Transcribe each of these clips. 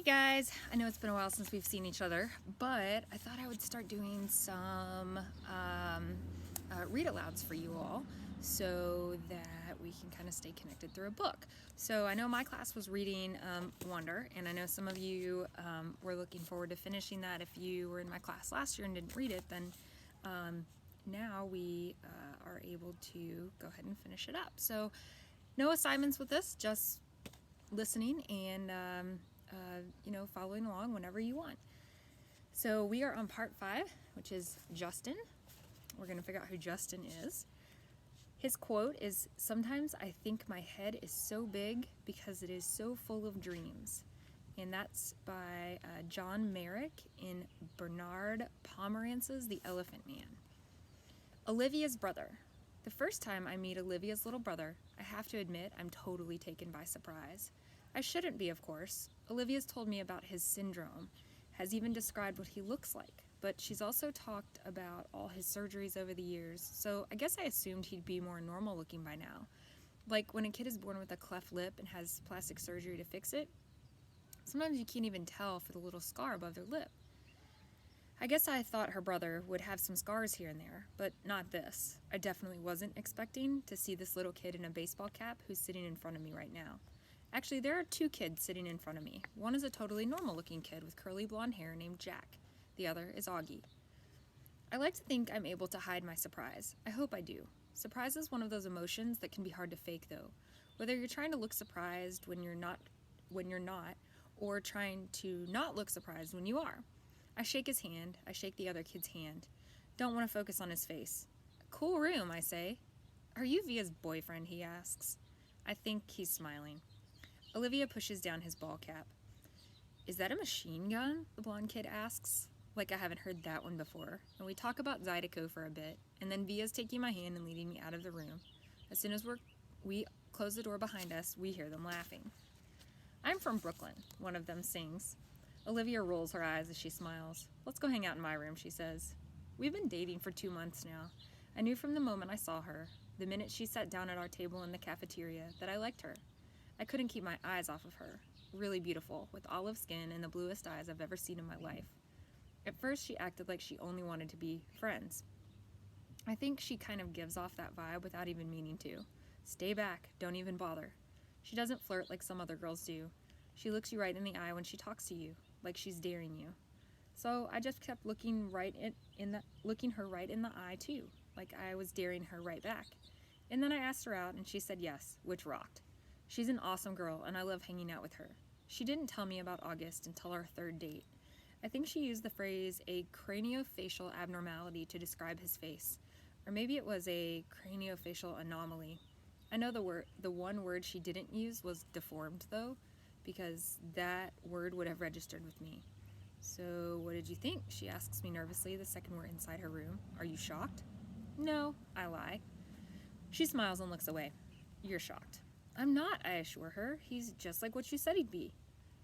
Guys, I know it's been a while since we've seen each other, but I thought I would start doing some read alouds for you all so that we can kind of stay connected through a book. So I know my class was reading Wonder, and I know some of you were looking forward to finishing that. If you were in my class last year and didn't read it, then now we are able to go ahead and finish it up. So no assignments with this, just listening and following along whenever you want. So we are on part 5, which is Justin. We're going to figure out who Justin is. His quote is, "Sometimes I think my head is so big because it is so full of dreams." And that's by John Merrick in Bernard Pomerance's The Elephant Man. Olivia's brother. The first time I meet Olivia's little brother, I have to admit I'm totally taken by surprise. I shouldn't be, of course. Olivia's told me about his syndrome, has even described what he looks like, but she's also talked about all his surgeries over the years, so I guess I assumed he'd be more normal looking by now. Like when a kid is born with a cleft lip and has plastic surgery to fix it, sometimes you can't even tell for the little scar above their lip. I guess I thought her brother would have some scars here and there, but not this. I definitely wasn't expecting to see this little kid in a baseball cap who's sitting in front of me right now. Actually, there are 2 kids sitting in front of me. One is a totally normal-looking kid with curly blonde hair named Jack. The other is Augie. I like to think I'm able to hide my surprise. I hope I do. Surprise is one of those emotions that can be hard to fake, though. Whether you're trying to look surprised when you're not, or trying to not look surprised when you are. I shake his hand. I shake the other kid's hand. Don't want to focus on his face. "Cool room," I say. "Are you Via's boyfriend?" he asks. I think he's smiling. Olivia pushes down his ball cap. "Is that a machine gun?" the blonde kid asks. Like I haven't heard that one before. And we talk about Zydeco for a bit, and then Via's taking my hand and leading me out of the room. As soon as we close the door behind us, we hear them laughing. "I'm from Brooklyn," one of them sings. Olivia rolls her eyes as she smiles. "Let's go hang out in my room," she says. We've been dating for 2 months now. I knew from the moment I saw her, the minute she sat down at our table in the cafeteria, that I liked her. I couldn't keep my eyes off of her. Really beautiful, with olive skin and the bluest eyes I've ever seen in my life. At first, she acted like she only wanted to be friends. I think she kind of gives off that vibe without even meaning to. Stay back, don't even bother. She doesn't flirt like some other girls do. She looks you right in the eye when she talks to you, like she's daring you. So I just kept looking her right in the eye too, like I was daring her right back. And then I asked her out and she said yes, which rocked. She's an awesome girl and I love hanging out with her. She didn't tell me about August until our 3rd date. I think she used the phrase a craniofacial abnormality to describe his face. Or maybe it was a craniofacial anomaly. I know the one word she didn't use was deformed though, because that word would have registered with me. "So what did you think?" she asks me nervously the second we're inside her room. "Are you shocked?" "No," I lie. She smiles and looks away. "You're shocked." "I'm not," I assure her. "He's just like what you said he'd be."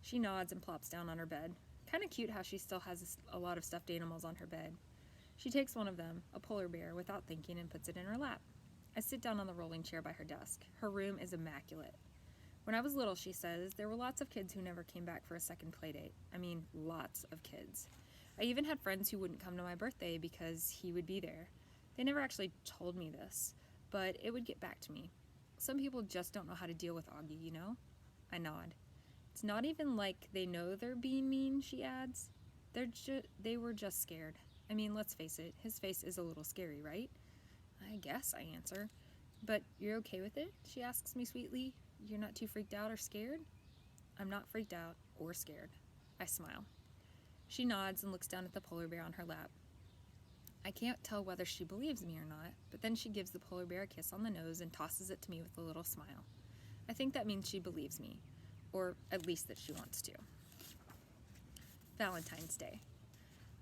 She nods and plops down on her bed. Kind of cute how she still has a lot of stuffed animals on her bed. She takes one of them, a polar bear, without thinking and puts it in her lap. I sit down on the rolling chair by her desk. Her room is immaculate. "When I was little," she says, "there were lots of kids who never came back for a second play date. I mean, lots of kids. I even had friends who wouldn't come to my birthday because he would be there. They never actually told me this, but it would get back to me. Some people just don't know how to deal with Augie, you know?" I nod. "It's not even like they know they're being mean," she adds. They were just scared. I mean, let's face it, his face is a little scary, right?" "I guess," I answer. "But you're okay with it?" she asks me sweetly. "You're not too freaked out or scared?" "I'm not freaked out or scared." I smile. She nods and looks down at the polar bear on her lap. I can't tell whether she believes me or not, but then she gives the polar bear a kiss on the nose and tosses it to me with a little smile. I think that means she believes me, or at least that she wants to. Valentine's Day.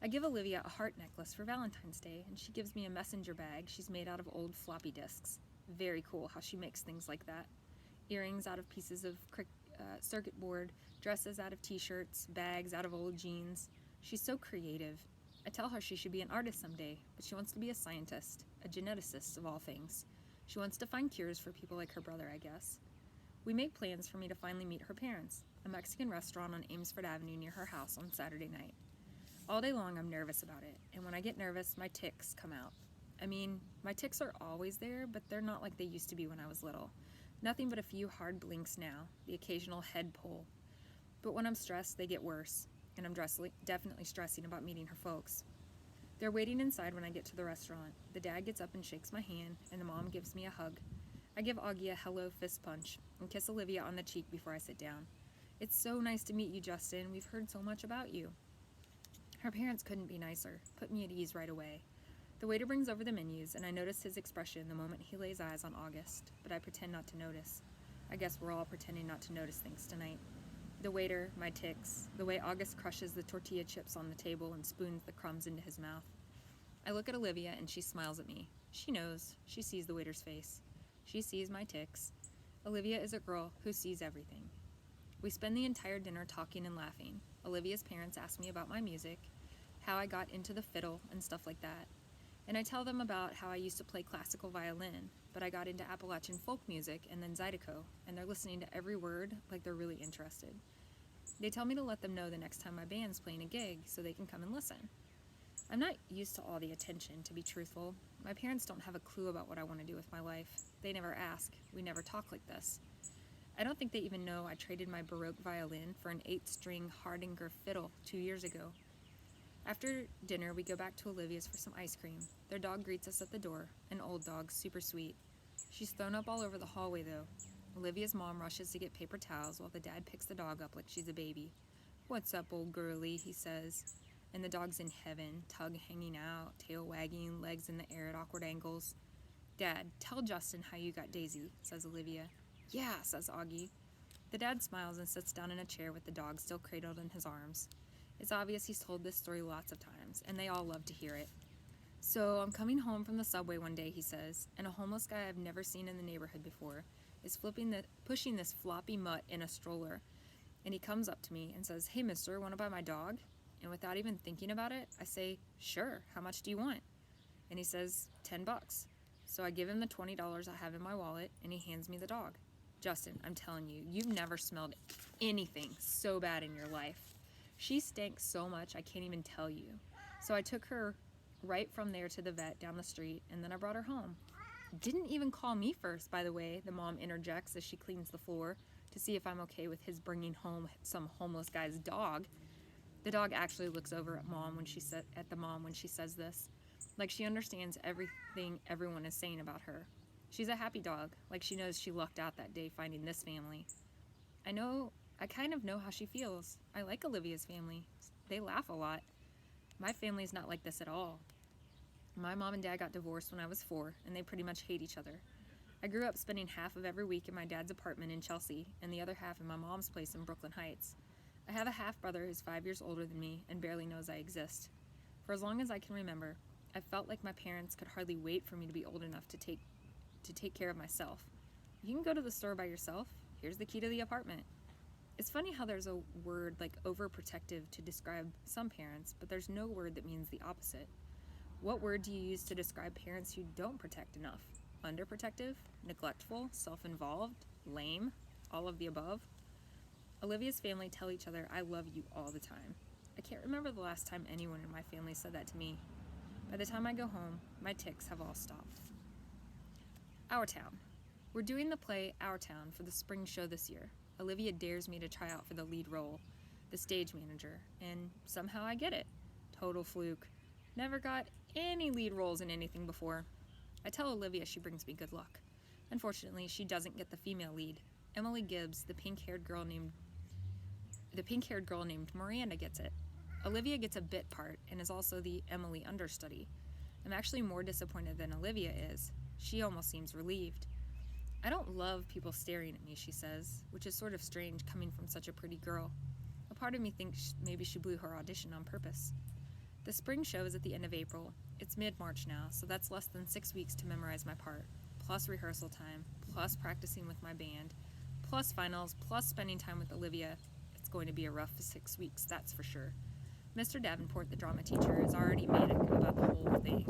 I give Olivia a heart necklace for Valentine's Day, and she gives me a messenger bag she's made out of old floppy disks. Very cool how she makes things like that. Earrings out of pieces of circuit board, dresses out of t-shirts, bags out of old jeans. She's so creative. I tell her she should be an artist someday, but she wants to be a scientist, a geneticist of all things. She wants to find cures for people like her brother, I guess. We make plans for me to finally meet her parents. a Mexican restaurant on Amesfort Avenue near her house on Saturday night. All day long, I'm nervous about it, and when I get nervous, my tics come out. I mean, my tics are always there, but they're not like they used to be when I was little. Nothing but a few hard blinks now, the occasional head pull. But when I'm stressed, they get worse, and I'm definitely stressing about meeting her folks. They're waiting inside when I get to the restaurant. The dad gets up and shakes my hand, and the mom gives me a hug. I give Augie a hello fist punch and kiss Olivia on the cheek before I sit down. It's so nice to meet you, Justin. We've heard so much about you. Her parents couldn't be nicer, put me at ease right away. The waiter brings over the menus, and I notice his expression the moment he lays eyes on August, but I pretend not to notice. I guess we're all pretending not to notice things tonight. The waiter, my tics, the way August crushes the tortilla chips on the table and spoons the crumbs into his mouth. I look at Olivia and she smiles at me. She knows. She sees the waiter's face. She sees my tics. Olivia is a girl who sees everything. We spend the entire dinner talking and laughing. Olivia's parents ask me about my music, how I got into the fiddle and stuff like that. And I tell them about how I used to play classical violin, but I got into Appalachian folk music and then Zydeco, and they're listening to every word like they're really interested. They tell me to let them know the next time my band's playing a gig so they can come and listen. I'm not used to all the attention, to be truthful. My parents don't have a clue about what I want to do with my life. They never ask. We never talk like this. I don't think they even know I traded my Baroque violin for an 8-string Hardanger fiddle 2 years ago. After dinner, we go back to Olivia's for some ice cream. Their dog greets us at the door, an old dog, super sweet. She's thrown up all over the hallway, though. Olivia's mom rushes to get paper towels while the dad picks the dog up like she's a baby. "What's up, old girlie?" he says. And the dog's in heaven, tongue hanging out, tail wagging, legs in the air at awkward angles. "Dad, tell Justin how you got Daisy," says Olivia. "Yeah," says Augie. The dad smiles and sits down in a chair with the dog still cradled in his arms. It's obvious he's told this story lots of times, and they all love to hear it. "So I'm coming home from the subway one day," he says, "and a homeless guy I've never seen in the neighborhood before is pushing this floppy mutt in a stroller. And he comes up to me and says, 'Hey, mister, want to buy my dog?' And without even thinking about it, I say, 'Sure, how much do you want?' And he says, $10. So I give him the $20 I have in my wallet, and he hands me the dog. Justin, I'm telling you, you've never smelled anything so bad in your life. She stank so much I can't even tell you. So I took her right from there to the vet down the street, and then I brought her home. Didn't even call me first, by the way," the mom interjects as she cleans the floor to see if I'm okay with his bringing home some homeless guy's dog. The dog actually looks over at the mom when she says this, like she understands everything everyone is saying about her. She's a happy dog, like she knows she lucked out that day finding this family. I kind of know how she feels. I like Olivia's family. They laugh a lot. My family's not like this at all. My mom and dad got divorced when I was 4, and they pretty much hate each other. I grew up spending half of every week in my dad's apartment in Chelsea, and the other half in my mom's place in Brooklyn Heights. I have a half-brother who's 5 years older than me and barely knows I exist. For as long as I can remember, I felt like my parents could hardly wait for me to be old enough to take care of myself. You can go to the store by yourself. Here's the key to the apartment. It's funny how there's a word like overprotective to describe some parents, but there's no word that means the opposite. What word do you use to describe parents who don't protect enough? Underprotective? Neglectful? Self-involved? Lame? All of the above? Olivia's family tell each other, "I love you" all the time. I can't remember the last time anyone in my family said that to me. By the time I go home, my tics have all stopped. Our Town. We're doing the play Our Town for the spring show this year. Olivia dares me to try out for the lead role, the stage manager, and somehow I get it. Total fluke. Never got any lead roles in anything before. I tell Olivia she brings me good luck. Unfortunately, she doesn't get the female lead. Emily Gibbs, the pink-haired girl named Miranda, gets it. Olivia gets a bit part and is also the Emily understudy. I'm actually more disappointed than Olivia is. She almost seems relieved. "I don't love people staring at me," she says, which is sort of strange coming from such a pretty girl. A part of me thinks maybe she blew her audition on purpose. The spring show is at the end of April. It's mid-March now, so that's less than 6 weeks to memorize my part, plus rehearsal time, plus practicing with my band, plus finals, plus spending time with Olivia. It's going to be a rough 6 weeks, that's for sure. Mr. Davenport, the drama teacher, is already manic about the whole thing.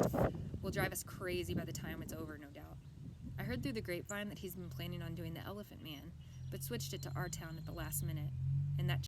Will drive us crazy by the time it's over, no doubt. I heard through the grapevine that he's been planning on doing The Elephant Man, but switched it to Our Town at the last minute. and that